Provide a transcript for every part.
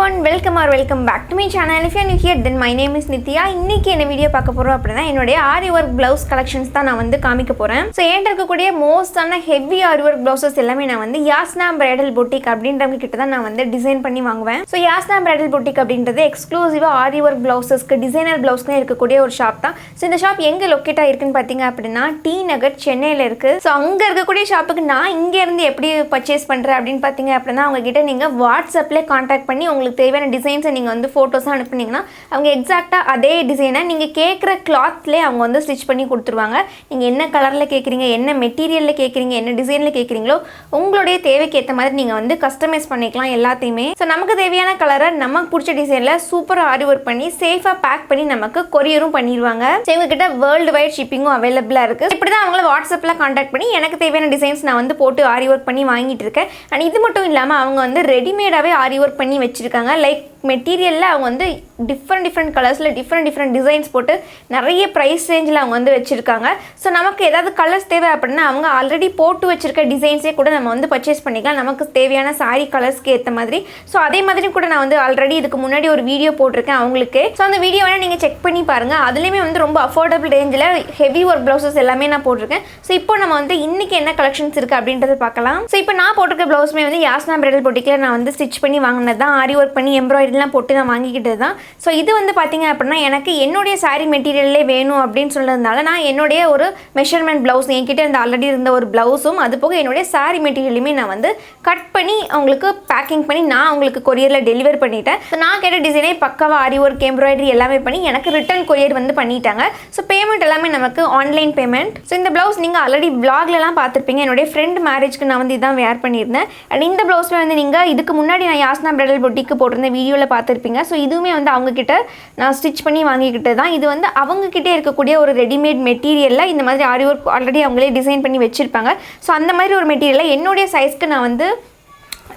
everyone, welcome back to my channel. If you are new here, then my name is Nithya. இன்னைக்கு என்ன video பார்க்க போறோம் அப்படினா என்னோட aari work blouse collections தான் நான் வந்து காமிக்க போறேன். சோ என்கிட்ட இருக்கக்கூடிய மோஸ்டான heavy aari work blouses எல்லாமே நான் வந்து Yasna Bridal boutique அப்படின்றவங்க கிட்ட தான் நான் வந்து டிசைன் பண்ணி வாங்குவேன். சோ Yasna Bridal boutique அப்படின்றது எக்ஸ்க்ளூசிவா aari work blouseஸ்க்கு டிசைனர் ப்ளவுஸ்க்கு இருக்கக்கூடிய ஒரு ஷாப் தான். சோ இந்த ஷாப் எங்க லொகேட் ஆயிருக்குன்னு பாத்தீங்க அப்படினா T.Nagar சென்னையில இருக்கு. சோ அங்க இருக்கக்கூடிய ஷாப்புக்கு நான் இங்க இருந்து எப்படி பர்ச்சேஸ் பண்றேன் அப்படினு பாத்தீங்க அப்படினா அவங்க கிட்ட நீங்க WhatsAppல கான்டாக்ட் பண்ணி உங்களுக்கு தேவையான டிசைன்ஸை நீங்கள் வந்து ஃபோட்டோஸாக அனுப்புனீங்கன்னா அவங்க எக்ஸாக்டாக அதே டிசைனை நீங்கள் கேட்குற கிளாத்லேயே அவங்க வந்து ஸ்டிச் பண்ணி கொடுத்துருவாங்க. நீங்கள் என்ன கலரில் கேட்குறீங்க, என்ன மெட்டீரியலில் கேட்குறீங்க, என்ன டிசைனில் கேட்குறீங்களோ உங்களுடைய தேவைக்கு ஏற்ற மாதிரி நீங்கள் வந்து கஸ்டமைஸ் பண்ணிக்கலாம் எல்லாத்தையுமே. ஸோ நமக்கு தேவையான கலரை நமக்கு பிடிச்ச டிசைனில் சூப்பராக ஆரி ஒர்க் பண்ணி சேஃபாக பேக் பண்ணி நமக்கு கொரியரும் பண்ணிடுவாங்க. ஸோ இவங்ககிட்ட வேர்ல்டு வைட் ஷிப்பிங்கும் அவைலபிளாக இருக்குது. இப்படி தான் அவங்கள வாட்ஸ்அப்பில் கான்டாக்ட் பண்ணி எனக்கு தேவையான டிசைன்ஸ் நான் வந்து போட்டு ஆரி ஒர்க் பண்ணி வாங்கிட்டு இருக்கேன். அண்ட் இது மட்டும் இல்லாமல் அவங்க வந்து ரெடிமேடாகவே ஆரி ஒர்க் பண்ணி வச்சுருக்காங்க. லைக் மெட்டீரியலில் அவங்க வந்து டிஃப்ரெண்ட் கலர்ஸில் டிஃப்ரெண்ட் டிசைன்ஸ் போட்டு நிறைய ப்ரைஸ் ரேஞ்சில் அவங்க வந்து வச்சுருக்காங்க. ஸோ நமக்கு ஏதாவது கலர்ஸ் தேவை அப்படின்னா அவங்க ஆல்ரெடி போட்டு வச்சுருக்க டிசைன்ஸே கூட நம்ம வந்து பர்ச்சேஸ் பண்ணிக்கலாம் நமக்கு தேவையான சாரீ கலர்ஸ்க்கு ஏற்ற மாதிரி. ஸோ அதே மாதிரி கூட நான் வந்து ஆல்ரெடி இதுக்கு முன்னாடி ஒரு வீடியோ போட்டிருக்கேன் அவங்களுக்கு. ஸோ அந்த வீடியோ வேணால் நீங்கள் செக் பண்ணி பாருங்கள். அதுலேயுமே வந்து ரொம்ப அஃபோர்டபுள் ரேஞ்சில் ஹெவி ஒர்க் ப்ளவுசஸ் எல்லாமே நான் போட்டிருக்கேன். ஸோ இப்போ நம்ம வந்து இன்றைக்கி என்ன கலெக்ஷன்ஸ் இருக்குது அப்படின்றத பார்க்கலாம். ஸோ இப்போ நான் போட்டிருக்க ப்ளவுஸுமே வந்து யாஸ்னா பிரைடல் பொட்டிக்கில் நான் வந்து ஸ்டிச் பண்ணி வாங்கினது தான். ஆரி ஒர்க் பண்ணி எம்ப்ராய்டரிலாம் போட்டு நான் வாங்கிக்கிட்டது தான். ஸோ இது வந்து பார்த்தீங்க அப்படின்னா எனக்கு என்னுடைய சாரீ மெட்டீரியல்லே வேணும் அப்படின்னு சொல்கிறதுனால நான் என்னுடைய ஒரு மெஷர்மெண்ட் ப்ளவுஸ் என்கிட்ட இருந்த ஆல்ரெடி இருந்த ஒரு ப்ளவுஸும் அது போக என்னுடைய சாரீ மெட்டீரியலுமே நான் வந்து கட் பண்ணி அவங்களுக்கு பேக்கிங் பண்ணி நான் அவங்களுக்கு கொரியரில் டெலிவர் பண்ணிட்டேன். ஸோ நான் கேட்ட டிசைனே பக்காவாக ஆரி ஒர்க் எம்ப்ராய்டரி எல்லாமே பண்ணி எனக்கு ரிட்டன் கொரியர் வந்து பண்ணிட்டாங்க. ஸோ பேமெண்ட் எல்லாமே நமக்கு ஆன்லைன் பேமெண்ட். ஸோ இந்த ப்ளவுஸ் நீங்கள் ஆல்ரெடி வ்ளாக்லலாம் பார்த்துருப்பீங்க. என்னுடைய ஃப்ரெண்ட் மேரேஜ்க்கு நான் வந்து இதான் வேர் பண்ணியிருந்தேன். அண்ட் இந்த ப்ளவுஸில் வந்து நீங்கள் இதுக்கு முன்னாடி நான் யாஸ்னா பிரைடல் பொட்டிக்கு போட்டிருந்த வீடியோவில் பார்த்துருப்பீங்க. ஸோ இதுவுமே வந்து அவங்கக்கிட்ட நான் ஸ்டிச் பண்ணி வாங்கிக்கிட்டது தான். இது வந்து அவங்கக்கிட்டே இருக்கக்கூடிய ஒரு ரெடிமேட் மெட்டீரியலில் இந்த மாதிரி ஆரி ஒர்க் ஆல்ரெடி அவங்களே டிசைன் பண்ணி வச்சுருப்பாங்க. ஸோ அந்த மாதிரி ஒரு மெட்டீரியலில் என்னுடைய சைஸ்க்கு நான் வந்து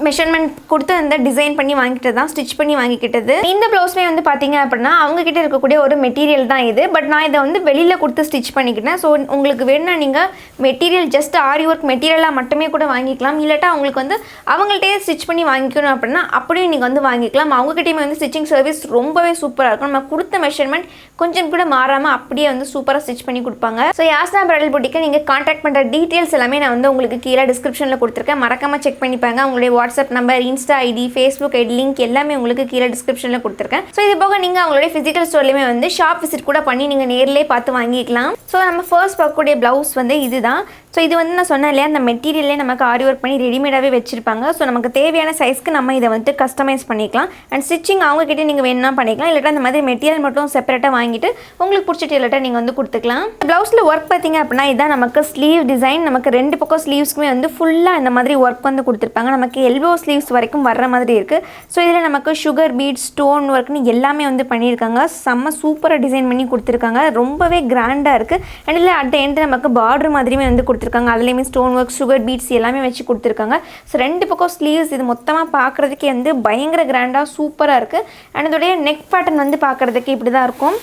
மெஷர்மெண்ட் கொடுத்து அந்த டிசைன் பண்ணி வாங்கிட்டு தான் ஸ்டிச் பண்ணி வாங்கிக்கிட்டது. இந்த ப்ளவுஸ்மே வந்து பார்த்தீங்க அப்படின்னா அவங்கக்கிட்ட இருக்கக்கூடிய ஒரு மெட்டீரியல் தான் இது. பட் நான் இதை வந்து வெளியில் கொடுத்து ஸ்டிச் பண்ணிக்கிட்டேன். ஸோ உங்களுக்கு வேணும்னா நீங்கள் மெட்டீரியல் ஜஸ்ட் ஆரி ஒர்க் மெட்டீரியலாக மட்டுமே கூட வாங்கிக்கலாம். இல்லாட்டா அவங்களுக்கு வந்து அவங்கள்ட்டே ஸ்டிச் பண்ணி வாங்கிக்கணும் அப்படின்னா அப்படியே நீங்கள் வந்து வாங்கிக்கலாம். அவங்ககிட்டயுமே வந்து ஸ்டிச்சிங் சர்வீஸ் ரொம்பவே சூப்பராக இருக்கும். நம்ம கொடுத்த மெஷர்மெண்ட் கொஞ்சம் கூட மாறாமல் அப்படியே வந்து சூப்பராக ஸ்டிச் பண்ணி கொடுப்பாங்க. ஸோ யாஸ்னா பிரைடல் பொட்டிக்கு நீங்கள் கான்டாக்ட் பண்ணுற டீட்டெயில்ஸ் எல்லாமே நான் வந்து உங்களுக்கு கீழே டிஸ்கிரிப்ஷனில் கொடுத்துருக்கேன். மறக்காமல் செக் பண்ணிப்பாங்க. அவங்களுடைய WhatsApp number, insta ID, Facebook ID link எல்லாமே உங்களுக்கு கீழே டிஸ்கிரிப்ஷனில் கொடுத்துருக்கேன். ஸோ இது போக நீங்கள் அவங்களுடைய ஃபிசிக்கல் ஸ்டோர்லையுமே வந்து ஷாப் விசிட் கூட பண்ணி நீங்கள் நேரிலே பார்த்து வாங்கிக்கலாம். ஸோ நம்ம ஃபர்ஸ்ட் பார்க்கக்கூடிய ப்ளவுஸ் வந்து இதுதான். ஸோ இது வந்து நான் சொன்னேன் இல்லையா, அந்த மெட்டீரியலே நமக்கு ஆரி ஒர்க் பண்ணி ரெடிமேடாகவே வச்சுருப்பாங்க. ஸோ நமக்கு தேவையான சைஸ்க்கு நம்ம இதை வந்து கஸ்டமைஸ் பண்ணிக்கலாம். அண்ட் ஸ்டிச்சிங் அவங்ககிட்ட நீங்கள் வேணும்னா பண்ணிக்கலாம். இல்லாட்டா அந்த மாதிரி மெட்டீரியல் மட்டும் செப்பரேட்டாக வாங்கிட்டு உங்களுக்கு பிடிச்ச டெய்லர்ட்ட நீங்கள் வந்து கொடுத்துக்கலாம். ப்ளவுஸில் ஒர்க் பார்த்தீங்க அப்படின்னா இதான் நமக்கு ஸ்லீவ் டிசைன். நமக்கு ரெண்டு பக்கம் ஸ்லீவ்ஸ்க்குமே வந்து ஃபுல்லாக இந்த மாதிரி ஒர்க் வந்து கொடுத்துருப்பாங்க. நமக்கு எல்போ ஸ்லீவ்ஸ் வரைக்கும் வர்ற மாதிரி இருக்குது. ஸோ இதில் நமக்கு சுகர் பீட், ஸ்டோன் ஒர்க்னு எல்லாமே வந்து பண்ணியிருக்காங்க. செம்ம சூப்பராக டிசைன் பண்ணி கொடுத்துருக்காங்க. ரொம்பவே கிராண்டாக இருக்குது. அண்ட் இல்லை அட் த எண்ட் நமக்கு பார்டர் மாதிரியுமே வந்து கொடுத்துருக்காங்க. அதுலேயுமே ஸ்டோன் ஒர்க், சுகர் பீட்ஸ் எல்லாமே வச்சு கொடுத்துருக்காங்க. ஸோ ரெண்டு பக்கம் ஸ்லீவ்ஸ் இது மொத்தமாக பார்க்குறதுக்கே வந்து பயங்கர கிராண்டாக சூப்பராக இருக்குது. அண்ட் இதோடைய நெக் பேட்டர்ன் வந்து பார்க்குறதுக்கு இப்படி தான் இருக்கும்.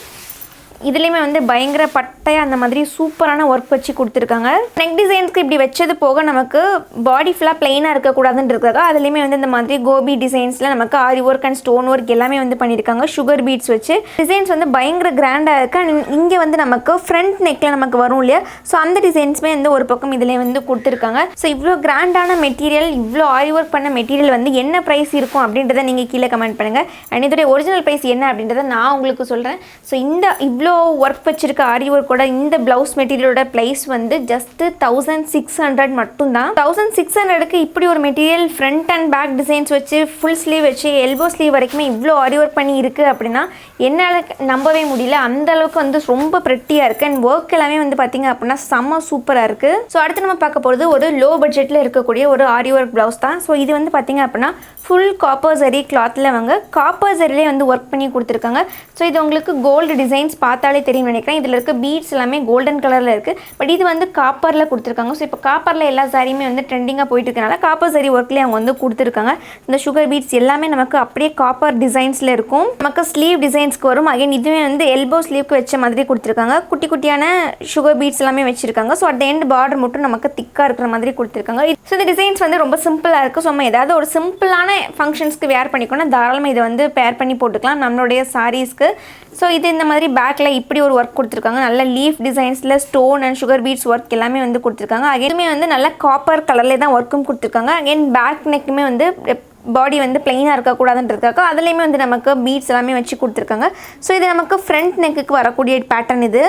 இதுலேயுமே வந்து பயங்கர பட்டையாக அந்த மாதிரி சூப்பரான ஒர்க் வச்சு கொடுத்துருக்காங்க. நெக் டிசைன்ஸ்க்கு இப்படி வச்சது போக நமக்கு பாடி ஃபுல்லாக பிளெயினாக இருக்கக்கூடாதுன்னு இருக்காங்க. அதுலேயுமே வந்து இந்த மாதிரி கோபி டிசைன்ஸில் நமக்கு ஆரி ஒர்க் அண்ட் ஸ்டோன் ஒர்க் எல்லாமே வந்து பண்ணியிருக்காங்க. சுகர் பீட்ஸ் வச்சு டிசைன்ஸ் வந்து பயங்கர கிராண்டாக இருக்குது. அண்ட் இங்கே வந்து நமக்கு ஃப்ரண்ட் நெக்கில் நமக்கு வரும் இல்லையா, ஸோ அந்த டிசைன்ஸுமே வந்து ஒரு பக்கம் இதில் வந்து கொடுத்துருக்காங்க. ஸோ இவ்வளோ கிராண்டான மெட்டீரியல், இவ்வளோ ஆரி ஒர்க் பண்ண மெட்டீரியல் வந்து என்ன ப்ரைஸ் இருக்கும் அப்படின்றத நீங்கள் கீழே கமெண்ட் பண்ணுங்கள். அண்ட் இதோடைய ஒரிஜினல் ப்ரைஸ் என்ன அப்படின்றத நான் உங்களுக்கு சொல்கிறேன். ஸோ இந்த இவ்வளோ ஒர்க் வச்சிருக்க ஆரி ஒர்க்கோட இந்த ப்ளவுஸ் மெட்டீரியலோட ப்ரைஸ் வந்து ஜஸ்ட் 1600 மட்டும்தான். 1600க்கு இப்படி ஒரு material front and back designs வச்சு ஃபுல் ஸ்லீவ் வச்சு எல்போ ஸ்லீவ் வரைக்குமே இவ்வளோ ஆரி ஒர்க் பண்ணி இருக்குது அப்படின்னா என்னால் நம்பவே முடியல. அந்த அளவுக்கு வந்து ரொம்ப ப்ரெட்டியாக இருக்குது. அண்ட் ஒர்க் எல்லாமே வந்து பார்த்திங்க அப்படின்னா செம்ம சூப்பராக இருக்குது. ஸோ அடுத்து நம்ம பார்க்க போகிறது ஒரு லோ பட்ஜெட்டில் இருக்கக்கூடிய ஒரு ஆரி ஒர்க் ப்ளவுஸ் தான். ஸோ இது வந்து பார்த்திங்க அப்படின்னா ஃபுல் காப்பர் ஜரி கிளாத்தில் அவங்க காப்பர் ஜரிலே வந்து ஒர்க் பண்ணி கொடுத்துருக்காங்க. ஸோ இது உங்களுக்கு கோல்டு டிசைன்ஸ் பார்த்த பார்த்தாலே தெரியும் நினைக்கிறேன். இதில் இருக்க பீட்ஸ் எல்லாமே கோல்டன் கலரில் இருக்குது. பட் இது வந்து காப்பரில் கொடுத்துருக்காங்க. ஸோ இப்போ காப்பரில் எல்லா சாரியுமே வந்து ட்ரெண்டிங்காக போயிட்டு இருக்கனால காப்பர் சரி ஒர்க்லேயே அவங்க வந்து கொடுத்துருக்காங்க. இந்த சுகர் பீட்ஸ் எல்லாமே நமக்கு அப்படியே காப்பர் டிசைன்ஸில் இருக்கும். நமக்கு ஸ்லீவ் டிசைன்ஸ்க்கு வரும். அகைன் இதுவே வந்து எல்போ ஸ்லீவ்க்கு வச்ச மாதிரி கொடுத்துருக்காங்க. குட்டி குட்டியான சுகர் பீட்ஸ் எல்லாமே வச்சுருக்காங்க. ஸோ அட் எண்ட் பார்டர் மட்டும் நமக்கு திக்காக இருக்கிற மாதிரி கொடுத்துருக்காங்க. ஸோ இந்த டிசைன்ஸ் வந்து ரொம்ப சிம்பிளாக இருக்குது. ஸோ நம்ம ஏதாவது ஒரு சிம்பிளான ஃபங்க்ஷன்ஸ்க்கு வேர் பண்ணிக்கணும் தாராளமாக இதை வந்து பேர் பண்ணி போட்டுக்கலாம் நம்மளுடைய சாரீஸ்க்கு. ஸோ இது இந்த மாதிரி பேக்கில் இப்படி ஒரு ஒர்க் கொடுத்துருக்காங்க. நல்ல லீஃப் டிசைன்ஸில் stone and sugar beads work எல்லாமே வந்து கொடுத்துருக்காங்க. அகைனுமே வந்து நல்ல காப்பர் கலர்லேயே தான் ஒர்க்கும் கொடுத்துருக்காங்க. அகைன் பேக் நெக்குமே வந்து பாடி வந்து பிளெயினாக இருக்கக்கூடாதுன்றதுக்காக அதுலேயுமே வந்து நமக்கு பீட்ஸ் எல்லாமே வச்சு கொடுத்துருக்காங்க. ஸோ இது நமக்கு ஃப்ரண்ட் நெக்குக்கு வரக்கூடிய பேட்டர்ன் இது.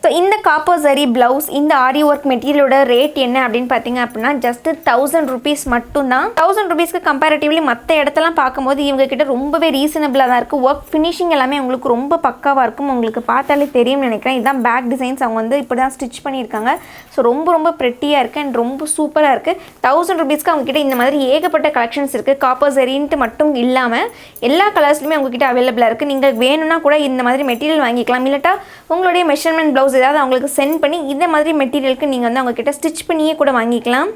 ஸோ இந்த காப்பர் சரி ப்ளவுஸ் இந்த ஆரி ஒர்க் மெட்டீரியலோட ரேட் என்ன அப்படின்னு பார்த்தீங்க அப்படின்னா ஜஸ்ட் 1000 rupees மட்டும்தான். 1000 rupeesக்கு கம்பேரிட்டிவ்லி மற்ற இடத்தெல்லாம் பார்க்கும்போது இவங்க கிட்ட ரொம்பவே ரீசனபிளாக தான் இருக்குது. ஒர்க் ஃபினிஷிங் எல்லாமே உங்களுக்கு ரொம்ப பக்காவாக இருக்கும். உங்களுக்கு பார்த்தாலே தெரியும்னு நினைக்கிறேன். இதுதான் பேக் டிசைன்ஸ் அவங்க வந்து இப்படி தான் ஸ்டிச் பண்ணியிருக்காங்க. ஸோ ரொம்ப ரொம்ப ப்ரெட்டியாக இருக்குது அண்ட் ரொம்ப சூப்பராக இருக்குது. 1000 rupeesக்கு அவங்ககிட்ட இந்த மாதிரி ஏகப்பட்ட கலெக்ஷன்ஸ் இருக்குது. காப்பர் சரின்ட்டு மட்டும் இல்லாமல் எல்லா கலர்ஸ்லையுமே அவங்ககிட்ட அவைலபிளாக இருக்குது. நீங்கள் வேணும்னா கூட இந்த மாதிரி மெட்டீரியல் வாங்கிக்கலாம். இல்லாட்டா உங்களுடைய மெஷர்மெண்ட் ப்ளவுஸ் ஏதாவது அவங்களுக்கு சென்ட் பண்ணி இந்த மாதிரி மெட்டீரியலுக்கு நீங்கள் வந்து அவங்கக்கிட்ட ஸ்டிச் பண்ணியே கூட வாங்கிக்கலாம்.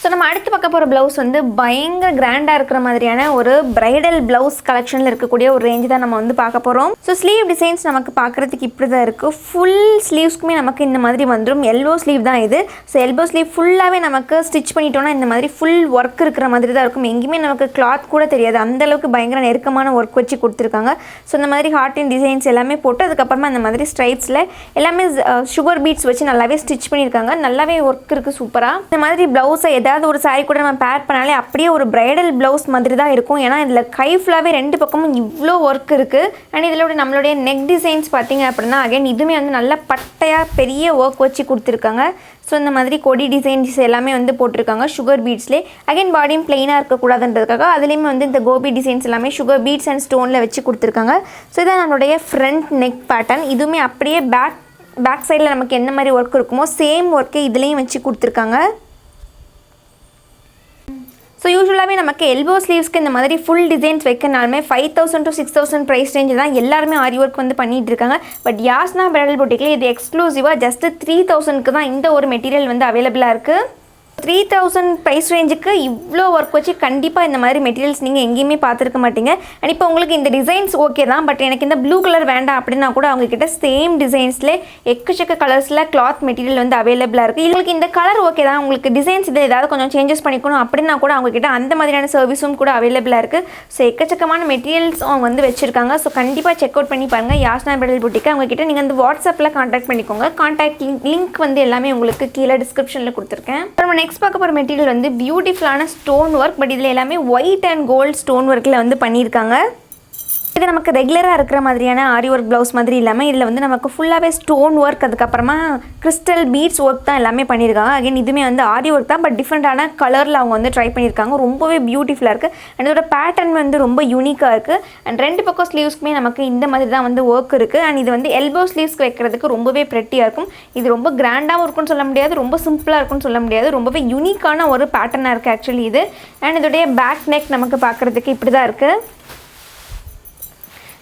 ஸோ நம்ம அடுத்து பார்க்க போகிற ப்ளவுஸ் வந்து பயங்கர கிராண்டாக இருக்கிற மாதிரியான ஒரு பிரைடல் ப்ளவுஸ் கலெக்ஷனில் இருக்கக்கூடிய ஒரு ரேஞ்சு தான் நம்ம வந்து பார்க்க போகிறோம். ஸோ ஸ்லீவ் டிசைன்ஸ் நமக்கு பார்க்குறதுக்கு இப்படி தான் இருக்குது. ஃபுல் ஸ்லீவ்ஸ்க்குமே நமக்கு இந்த மாதிரி வந்துடும். எல்போ ஸ்லீவ் தான் இது. ஸோ எல்போ ஸ்லீவ் ஃபுல்லாகவே நமக்கு ஸ்டிச் பண்ணிட்டோன்னா இந்த மாதிரி ஃபுல் ஒர்க் இருக்கிற மாதிரி தான் இருக்கும். எங்கேயுமே நமக்கு கிளாத் கூட தெரியாது. அந்தளவுக்கு பயங்கர நெருக்கமான ஒர்க் வச்சு கொடுத்துருக்காங்க. ஸோ இந்த மாதிரி ஹார்ட் அண்ட் டிசைன்ஸ் எல்லாமே போட்டு அதுக்கப்புறமா இந்த மாதிரி ஸ்ட்ரைப்ஸில் எல்லாமே சுகர் பீட்ஸ் வச்சு நல்லாவே ஸ்டிச் பண்ணியிருக்காங்க. நல்லாவே ஒர்க் இருக்குது சூப்பராக. இந்த மாதிரி ப்ளவுஸை ஏதாவது ஒரு சாரி கூட நம்ம பேர் பண்ணாலே அப்படியே ஒரு பிரைடல் ப்ளவுஸ் மாதிரி தான் இருக்கும். ஏன்னா இதில் கை ஃபுல்லாகவே ரெண்டு பக்கமும் இவ்வளோ ஒர்க் இருக்குது. அண்ட் இதில் நம்மளுடைய நெக் டிசைன்ஸ் பார்த்தீங்க அப்படின்னா அகைன் இதுவுமே வந்து நல்ல பட்டையாக பெரிய ஒர்க் வச்சு கொடுத்துருக்காங்க. ஸோ இந்த மாதிரி கொடி டிசைன்ஸ் எல்லாமே வந்து போட்டிருக்காங்க சுகர் பீட்ஸ்லேயே. அகைன் பாடியும் பிளெயினாக இருக்கக்கூடாதுன்றதுக்காக அதுலேயுமே வந்து இந்த கோபி டிசைன்ஸ் எல்லாமே சுகர் பீட்ஸ் அண்ட் ஸ்டோனில் வச்சு கொடுத்துருக்காங்க. ஸோ இதான் நம்மளுடைய ஃப்ரண்ட் நெக் பேட்டர்ன். இதுவுமே அப்படியே பேக் சைடில் நமக்கு என்ன மாதிரி ஒர்க் இருக்குமோ சேம் ஒர்க்கே இதுலேயும் வச்சு கொடுத்துருக்காங்க. ஸோ யூஸ்வலாகவே நமக்கு எல்போ ஸ்லீவ்ஸ்க்கு இந்த மாதிரி ஃபுல் டிசைன்ஸ் வைக்கிறனாலுமே 5000 to 6000 ப்ரைஸ் ரேஞ்சில் தான் எல்லாருமே ஆரி ஒர்க் வந்து பண்ணிகிட்டு இருக்காங்க. பட் யாஸ்னா பிரைடல் பொட்டிக்கில் இது எக்ஸ்க்ளூசிவாக ஜஸ்ட் 3000க்கு தான் இந்த ஒரு மெட்டீரியல் வந்து அவைலபிளாக இருக்குது. 3000 ப்ரைஸ் ரேஞ்சுக்கு இவ்வளோ ஒர்க் வச்சு கண்டிப்பாக இந்த மாதிரி மெட்டீரியல்ஸ் நீங்கள் எங்கேயுமே பார்த்துருக்க மாட்டீங்க. அண்ட் இப்போ உங்களுக்கு இந்த டிசைன்ஸ் ஓகே தான், பட் எனக்கு இந்த ப்ளூ கலர் வேண்டாம் அப்படின்னா கூட அவங்கக்கிட்ட சேம் டிசைன்ஸ்லேயே எக்கச்சக்க கலர்ஸில் கிளாத் மெட்டீரியல் வந்து அவைலபிளாக இருக்குது. உங்களுக்கு இந்த கலர் ஓகே தான், உங்களுக்கு டிசைன்ஸ் இதில் ஏதாவது கொஞ்சம் சேஞ்சஸ் பண்ணிக்கணும் அப்படின்னா கூட அவங்கக்கிட்ட அந்த மாதிரியான சர்வீஸும் கூட அவைலபிளாக இருக்குது. ஸோ எக்கச்சக்கமான மெட்டீரியல்ஸ் அவங்க வந்து வச்சுருக்காங்க. ஸோ கண்டிப்பாக செக் அவுட் பண்ணி பாருங்கள் யாஸ்னா பிரைடல் பொட்டிக்கு. அவங்கக்கிட்ட நீங்கள் வந்து வாட்ஸ்அப்பில் கான்டாக்ட் பண்ணிக்கோங்க. கான்டாக்ட் லிங்க் வந்து எல்லாமே உங்களுக்கு கீழே டிஸ்கிரிப்ஷனில் கொடுத்துருக்கேன். நெக்ஸ்ட் பார்க்க போகிற மெட்டீரியல் வந்து பியூட்டிஃபுல்லான ஸ்டோன் ஒர்க். பட் இதில் எல்லாமே ஒயிட் அண்ட் கோல்ட் ஸ்டோன் ஒர்க்கில் வந்து பண்ணியிருக்காங்க. இது நமக்கு ரெகுலராக இருக்கிற மாதிரியான ஆரி ஒர்க் ப்ளவுஸ் மாதிரி இல்லாமல் இதில் வந்து நமக்கு ஃபுல்லாகவே ஸ்டோன் ஒர்க் அதுக்கப்புறமா கிறிஸ்டல் பீட்ஸ் ஒர்க் தான் எல்லாமே பண்ணியிருக்காங்க. அகைன் இதுவுமே வந்து ஆரி ஒர்க் தான், பட் டிஃப்ரெண்ட்டான கலரில் அவங்க வந்து ட்ரை பண்ணியிருக்காங்க. ரொம்பவே பியூட்டிஃபுல்லாக இருக்குது. அண்ட் இதோட பேட்டர்ன் வந்து ரொம்ப யூனிக்காக இருக்குது. அண்ட் ரெண்டு பக்கம் ஸ்லீவ்ஸ்க்குமே நமக்கு இந்த மாதிரி தான் வந்து ஒர்க் இருக்குது. அண்ட் இது வந்து எல்போ ஸ்லீவ்ஸ்க்கு வைக்கிறதுக்கு ரொம்பவே ப்ரெட்டியாக இருக்கும். இது ரொம்ப கிராண்டாகவும் இருக்குன்னு சொல்ல முடியாது, ரொம்ப சிம்பிளாக இருக்குன்னு சொல்ல முடியாது. ரொம்பவே யூனிக்கான ஒரு பேட்டர்னாக இருக்குது ஆக்சுவலி இது. அண்ட் இதோடைய பேக் நெக் நமக்கு பார்க்குறதுக்கு இப்படி தான் இருக்குது.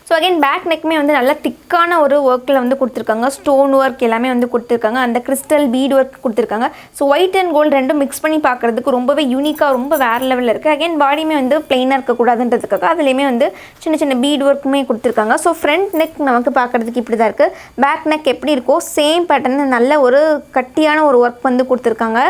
ஸோ அகைன் பேக் நெக்குமே வந்து நல்லா திக்கான ஒரு ஒர்க்கில் வந்து கொடுத்துருக்காங்க. ஸ்டோன் ஒர்க் எல்லாமே வந்து கொடுத்துருக்காங்க. அந்த கிறிஸ்டல் பீட் ஒர்க் கொடுத்துருக்காங்க. ஸோ ஒயிட் அண்ட் கோல்டு ரெண்டும் மிக்ஸ் பண்ணி பார்க்குறதுக்கு ரொம்பவே யூனிக்காக ரொம்ப வேறு லெவலில் இருக்குது. அகைன் பாடியுமே வந்து பிளெயினாக இருக்கக்கூடாதுன்றதுக்காக அதுலேயுமே வந்து சின்ன சின்ன பீட் ஒர்க்குமே கொடுத்துருக்காங்க. ஸோ ஃப்ரண்ட் நெக் நமக்கு பார்க்குறதுக்கு இப்படி தான் இருக்குது. பேக் நெக் எப்படி இருக்கோ சேம் பேட்டர்ன் நல்ல ஒரு கட்டியான ஒரு ஒர்க் வந்து கொடுத்துருக்காங்க.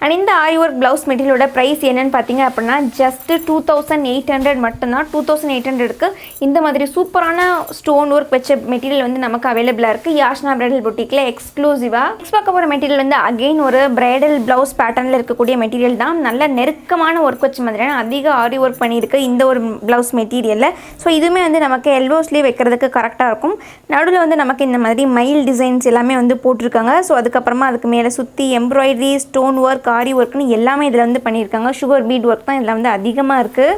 அண்ட் இந்த ஆரி ஒர்க் ப்ளவுஸ் மெட்டீரியலோட ப்ரைஸ் என்னென்னு பார்த்தீங்க அப்படின்னா ஜஸ்ட் 2800 மட்டும்தான். 2800க்கு இந்த மாதிரி சூப்பரான ஸ்டோன் ஒர்க் வச்ச மெட்டீரியல் வந்து நமக்கு அவைலபிளாக இருக்குது யாஸ்னா பிரைடல் பொட்டிக்கில் எக்ஸ்க்ளூசிவாக. நெக்ஸ்ட் பார்க்க போகிற மெட்டீரியல் வந்து அகெயின் ஒரு பிரைடல் ப்ளவுஸ் பேட்டர்னில் இருக்கக்கூடிய மெட்டீரியல் தான். நல்ல நெருக்கமான ஒர்க் வச்ச மாதிரியான அதிக ஆரி ஒர்க் பண்ணியிருக்கு இந்த ஒரு ப்ளவுஸ் மெட்டீரியலில். ஸோ இதுவுமே வந்து நமக்கு எல்போ ஸ்லீவ் வைக்கிறதுக்கு கரெக்டாக இருக்கும். நடுவில் வந்து நமக்கு இந்த மாதிரி மயில் டிசைன்ஸ் எல்லாமே வந்து போட்டிருக்காங்க. ஸோ அதுக்கப்புறமா அதுக்கு மேலே சுற்றி எம்ப்ராய்டரி ஸ்டோன் ஒர்க் ஆரி ஒர்க்னு எல்லாமே இதில் வந்து பண்ணியிருக்காங்க. சுகர் பீட் ஒர்க் தான் இதில் வந்து அதிகமாக இருக்குது.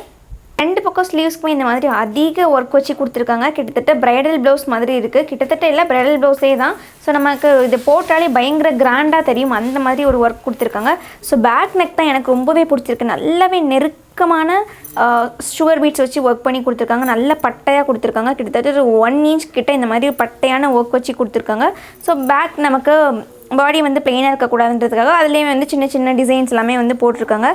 ரெண்டு பக்கம் ஸ்லீவ்ஸ்க்குமே இந்த மாதிரி அதிக ஒர்க் வச்சு கொடுத்துருக்காங்க. கிட்டத்தட்ட பிரைடல் ப்ளவுஸ் மாதிரி இருக்குது. கிட்டத்தட்ட எல்லாம் பிரைடல் ப்ளவுஸே தான். ஸோ நமக்கு இது போட்டாலே பயங்கர கிராண்டாக தெரியும் அந்த மாதிரி ஒரு ஒர்க் கொடுத்துருக்காங்க. ஸோ பேக் நெக் தான் எனக்கு ரொம்பவே பிடிச்சிருக்கு. நல்லாவே நெருக்கமான சுகர் பீட்ஸ் வச்சு ஒர்க் பண்ணி கொடுத்துருக்காங்க. நல்ல பட்டையாக கொடுத்துருக்காங்க. கிட்டத்தட்ட ஒரு 1 இன்ச் கிட்ட இந்த மாதிரி பட்டையான ஒர்க் வச்சு கொடுத்துருக்காங்க. ஸோ பேக் நமக்கு பாடி வந்து பிளெயினாக இருக்கக்கூடாதுன்றதுக்காக அதுலேயே வந்து சின்ன சின்ன டிசைன்ஸ் எல்லாமே வந்து போட்டிருக்காங்க.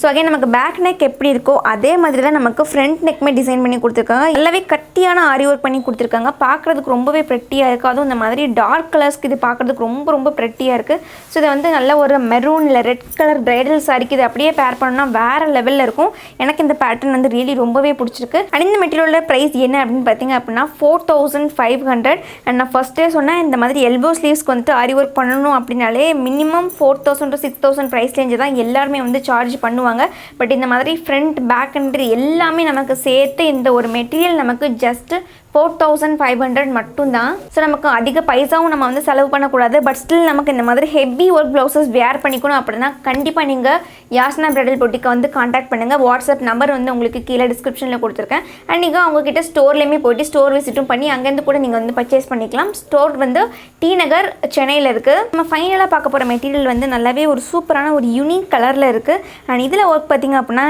ஸோ அகைன் நமக்கு பேக் நெக் எப்படி இருக்கோ அதே மாதிரி தான் நமக்கு ஃப்ரண்ட் நெக்குமே டிசைன் பண்ணி கொடுத்துருக்காங்க. நல்லாவே கட்டியான ஆரி ஒர்க் பண்ணி கொடுத்துருக்காங்க. பார்க்குறதுக்கு ரொம்பவே ப்ரெட்டியாக இருக்குது. அதுவும் இந்த மாதிரி டார்க் கலர்ஸ்க்கு இது பார்க்குறதுக்கு ரொம்ப ரொம்ப ப்ரெட்டியாக இருக்குது. ஸோ இதை வந்து நல்ல ஒரு மெரூன் இல்லை ரெட் கலர் பிரைடல் சாரிக்கு இது அப்படியே பேர் பண்ணோம்னா வேறு லெவலில் இருக்கும். எனக்கு இந்த பேட்டர்ன் வந்து ரியலி ரொம்பவே பிடிச்சிருக்கு. அண்ட் இந்த மெட்டீரியலோட ப்ரைஸ் என்ன அப்படின்னு பார்த்தீங்க அப்படின்னா 4500. அண்ட் நான் ஃபஸ்ட்டே சொன்னேன் இந்த மாதிரி எல்போ ஸ்லீவ்ஸ்க்கு வந்துட்டு ஆரி ஒர்க் பண்ணணும் அப்படின்னாலே மினிமம் 4000 to 6000 ப்ரைஸ் ரேஞ்சு தான் எல்லாருமே வந்து சார்ஜ் பண்ணுவாங்க. பட் இந்த மாதிரி ஃப்ரண்ட் பேக் அண்ட் எல்லாமே நமக்கு சேர்த்து இந்த ஒரு மெட்டீரியல் நமக்கு ஜஸ்ட் 4500 மட்டும்தான். ஸோ நமக்கு அதிக பைசாவும் நம்ம வந்து செலவு பண்ணக்கூடாது. பட் ஸ்டில் நமக்கு இந்த மாதிரி ஹெவி ஒர்க் ப்ளவுசஸ் வேர் பண்ணிக்கணும் அப்படின்னா கண்டிப்பாக நீங்கள் யாஸ்னா பிரைடல் பொட்டிக்கை வந்து காண்டாக்ட் பண்ணுங்கள். வாட்ஸ்அப் நம்பர் வந்து உங்களுக்கு கீழே டிஸ்கிரிப்ஷனில் கொடுத்துருக்கேன். அண்ட் நீங்கள் அவங்கக்கிட்ட ஸ்டோர்லேயுமே போய்ட்டு ஸ்டோர் விசிட்டும் பண்ணி அங்கேருந்து கூட நீங்கள் வந்து பர்ச்சேஸ் பண்ணிக்கலாம். ஸ்டோர் வந்து T.Nagar சென்னையில் இருக்குது. நம்ம ஃபைனலாக பார்க்க போகிற மெட்டீரியல் வந்து நல்லாவே ஒரு சூப்பரான ஒரு யூனிக் கலரில் இருக்குது. அண்ட் இதில் ஒர்க் பார்த்திங்க அப்படின்னா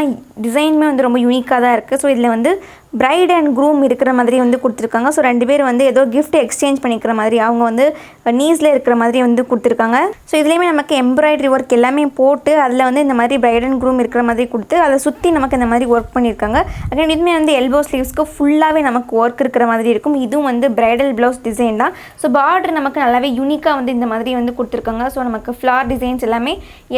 டிசைனுமே வந்து ரொம்ப யூனிக்காக தான் இருக்குது. ஸோ இதில் வந்து பிரைட் அண்ட் க்ரூம் இருக்கிற மாதிரி வந்து கொடுத்துருக்காங்க. ஸோ 2 பேர் வந்து ஏதோ கிஃப்ட் எக்ஸ்சேஞ்ச் பண்ணிக்கிற மாதிரி அவங்க வந்து நீஸில் இருக்கிற மாதிரி வந்து கொடுத்துருக்காங்க. ஸோ இதுலேயுமே நமக்கு எம்ப்ராய்டரி ஒர்க் எல்லாமே போட்டு அதில் வந்து இந்த மாதிரி பிரைட் அண்ட் க்ரூம் இருக்கிற மாதிரி கொடுத்து அதை சுற்றி நமக்கு இந்த மாதிரி ஒர்க் பண்ணியிருக்காங்க. அகைன் இதுவுமே வந்து எல்போ ஸ்லீவ்ஸ்க்கு ஃபுல்லாகவே நமக்கு ஒர்க் இருக்கிற மாதிரி இருக்கும். இதுவும் வந்து பிரைடல் ப்ளவுஸ் டிசைன் தான். ஸோ பார்டர் நமக்கு நல்லாவே யூனிக்காக வந்து இந்த மாதிரி வந்து கொடுத்துருக்காங்க. ஸோ நமக்கு ஃப்ளார் டிசைன்ஸ்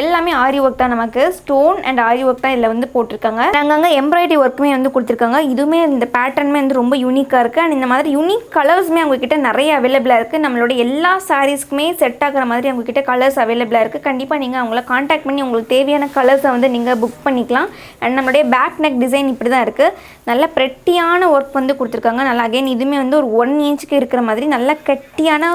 எல்லாமே ஆரி ஒர்க் தான். நமக்கு ஸ்டோன் அண்ட் ஆரி ஒர்க் தான் இதில் வந்து போட்டிருக்காங்க. அங்கங்கே எம்ப்ராய்டரி ஒர்க்குமே வந்து கொடுத்துருக்காங்க. இதுவுமே இந்த பேட்டர்னுமே வந்து ரொம்ப யூனிக்காக இருக்குது. அண்ட் இந்த மாதிரி யூனிக் கலர்ஸுமே அவங்கக்கிட்ட நிறைய அவைலபிளாக இருக்குது. நம்மளோட எல்லா சாரீஸ்க்குமே செட் ஆகிற மாதிரி அவங்கக்கிட்ட கலர்ஸ் அவைலபிளாக இருக்குது. கண்டிப்பாக நீங்கள் அவங்கள காண்டாக்ட் பண்ணி உங்களுக்கு தேவையான கலர்ஸை வந்து நீங்கள் புக் பண்ணிக்கலாம். அண்ட் நம்மளுடைய பேக் நெக் டிசைன் இப்படி தான் இருக்குது. நல்ல ப்ரெட்டியான ஒர்க் வந்து கொடுத்துருக்காங்க. நல்லா அகைன் இதுவுமே வந்து ஒரு 1 இன்ச்சுக்கு இருக்கிற மாதிரி நல்ல கட்டியான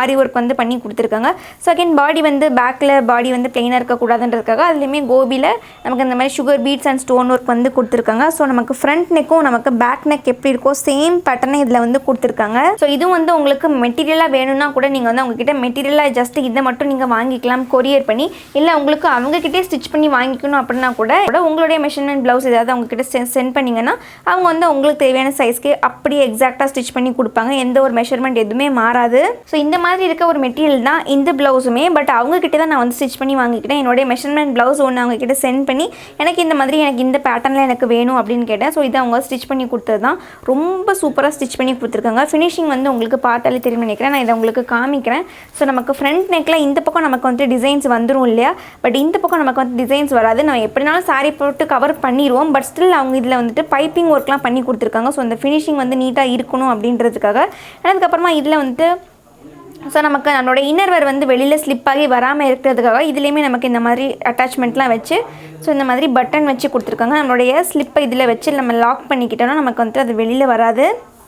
ஆரி ஒர்க் வந்து பண்ணி கொடுத்துருக்காங்க. ஸோ அகைன் பாடி வந்து பேக்கில் பாடி வந்து பிளெயினாக இருக்கக்கூடாதுன்றதுக்காக அதுலேயுமே கோபியில் நமக்கு இந்த மாதிரி sugar beads and stone work வந்து கொடுத்துருக்காங்க. ஸோ நமக்கு ஃப்ரண்ட் நெக்கும் நமக்கு பேக் நெக் எப்படி இருக்கோ சேம் பேட்டர்னை இதில் வந்து கொடுத்துருக்காங்க. ஸோ இதுவும் வந்து உங்களுக்கு மெட்டீரியலாக வேணும்னா கூட நீங்கள் வந்து அவங்கக்கிட்ட மெட்டீரியலாக ஜஸ்ட் இதை மட்டும் நீங்கள் வாங்கிக்கலாம் கொரியர் பண்ணி. இல்லை உங்களுக்கு அவங்கக்கிட்டே ஸ்டிச் பண்ணி வாங்கிக்கணும் அப்படின்னா கூட உங்களுடைய மெஷர்மெண்ட் ப்ளவுஸ் ஏதாவது அவங்கக்கிட்ட சென்ட் பண்ணிங்கன்னா அவங்க வந்து உங்களுக்கு தேவையான சைஸ்க்கு அப்படியே எக்ஸாக்டாக ஸ்டிச் பண்ணி கொடுப்பாங்க. எந்த ஒரு மெஷர்மெண்ட் எதுவுமே மாறாது. ஸோ இந்த மாதிரி இருக்க ஒரு மெட்டீரியல் தான் இந்த ப்ளவுஸுமே. பட் அவங்கக்கிட்ட தான் நான் வந்து ஸ்டிச் பண்ணி வாங்கிக்கிட்டேன். என்னுடைய மெஷர்மெண்ட் ப்ளவுஸ் ஒன்று அவங்கக்கிட்ட சென்ட் பண்ணி எனக்கு இந்த மாதிரி எனக்கு இந்த பேட்டர்னில் எனக்கு வேணும் அப்படின்னு கேட்டேன். ஸோ இதை அவங்க ஸ்டிச் பண்ணி கொடுத்தது தான். ரொம்ப சூப்பராக ஸ்டிச் பண்ணி கொடுத்துருக்காங்க. ஃபினிஷிங் வந்து உங்களுக்கு பார்த்தாலே தெரியும் நினைக்கிறேன். நான் இதை உங்களுக்கு காமிக்கிறேன். ஸோ நமக்கு ஃப்ரண்ட் நெக்கில் இந்த பக்கம் நமக்கு வந்து டிசைன்ஸ் வந்துடும் இல்லையா. பட் இந்த பக்கம் நமக்கு வந்து டிசைன்ஸ் வராது. நம்ம எப்படினாலும் சாரீ போட்டு கவர் பண்ணிடுவோம். பட் ஸ்டில் அவங்க இதில் வந்துட்டு பைப்பிங் ஒர்க்லாம் பண்ணி கொடுத்துருக்காங்க. ஸோ அந்த ஃபினிஷிங் வந்து நீட்டாக இருக்கணும் அப்படின்றதுக்காக. அதுக்கப்புறமா இதில் வந்துட்டு ஸோ நமக்கு நம்மளோட இன்னர்வேர் வந்து வெளியில் ஸ்லிப்பாகி வராமல் இருக்கிறதுக்காக இதுலேயுமே நமக்கு இந்த மாதிரி அட்டாச்மெண்ட்லாம் வச்சு ஸோ இந்த மாதிரி பட்டன் வச்சு கொடுத்துருக்காங்க. நம்மளுடைய ஸ்லிப்பை இதில் வச்சு நம்ம லாக் பண்ணிக்கிட்டோன்னா நமக்கு வந்துட்டு அது வெளியில் வராது.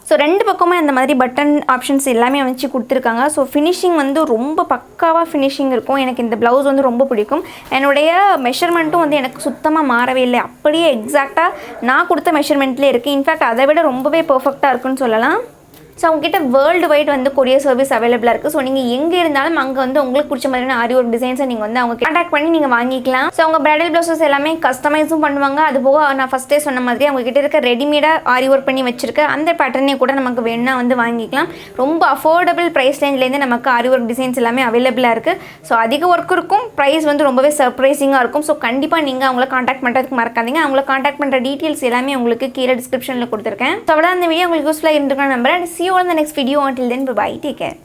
ஸோ 2 பக்கமும் அந்த மாதிரி பட்டன் ஆப்ஷன்ஸ் எல்லாமே வச்சு கொடுத்துருக்காங்க. ஸோ ஃபினிஷிங் வந்து ரொம்ப பக்காவாக ஃபினிஷிங் இருக்கும். எனக்கு இந்த ப்ளவுஸ் வந்து ரொம்ப பிடிக்கும். என்னுடைய மெஷர்மெண்ட்டும் வந்து எனக்கு சுத்தமாக மாறவே இல்லை. அப்படியே எக்ஸாக்டாக நான் கொடுத்த மெஷர்மெண்ட்லேயே இருக்குது. இன்ஃபேக்ட் அதை விட ரொம்பவே பர்ஃபெக்டாக இருக்குன்னு சொல்லலாம். ஸோ அவங்ககிட்ட வேர்ல்டு வைட் வந்து கொரியர் சர்வீஸ் அவைலபிளாக இருக்குது. ஸோ நீங்கள் எங்கே இருந்தாலும் அங்கே வந்து உங்களுக்கு பிடிச்ச மாதிரியான ஆரி ஒர்க் டிசைன்ஸை நீங்கள் வந்து அவங்க கான்டாக்ட் பண்ணி நீங்கள் வாங்கிக்கலாம். ஸோ அவங்க பிரைடல் ப்ளவுசஸ் எல்லாமே கஸ்டமைஸும் பண்ணுவாங்க. அது போக நான் ஃபஸ்ட்டே சொன்ன மாதிரி அவங்ககிட்ட இருக்க ரெடிமேடாக ஆரி ஒர்க் பண்ணி வச்சிருக்க அந்த பேட்டர்னே கூட நமக்கு வேணும்னா வந்து வாங்கிக்கலாம். ரொம்ப அஃபோர்டபுள் ப்ரைஸ் ரேஞ்சிலேருந்து நமக்கு ஆரி ஒர்க் டிசைன்ஸ் எல்லாமே அவைலபிளாக இருக்குது. ஸோ அதிக ஒர்க் இருக்கும், ப்ரைஸ் வந்து ரொம்பவே சர்ப்ரைசிங்காக இருக்கும். ஸோ கண்டிப்பாக நீங்கள் அவங்கள கான்டாக்ட் பண்ணுறதுக்கு மறக்காதீங்க. அவங்கள கான்டாக்ட் பண்ணுற டீட்டெயில்ஸ் எல்லாமே உங்களுக்கு கீழே டிஸ்கிரிப்ஷனில் கொடுத்துருக்கேன். ஸோ அவ்வளோ அந்த வீடியோ உங்களுக்கு யூஸ்ஃபுல்லாக இருந்துக்கணும் நம்புறேன். See you on the next video. Until then, bye-bye. Take care.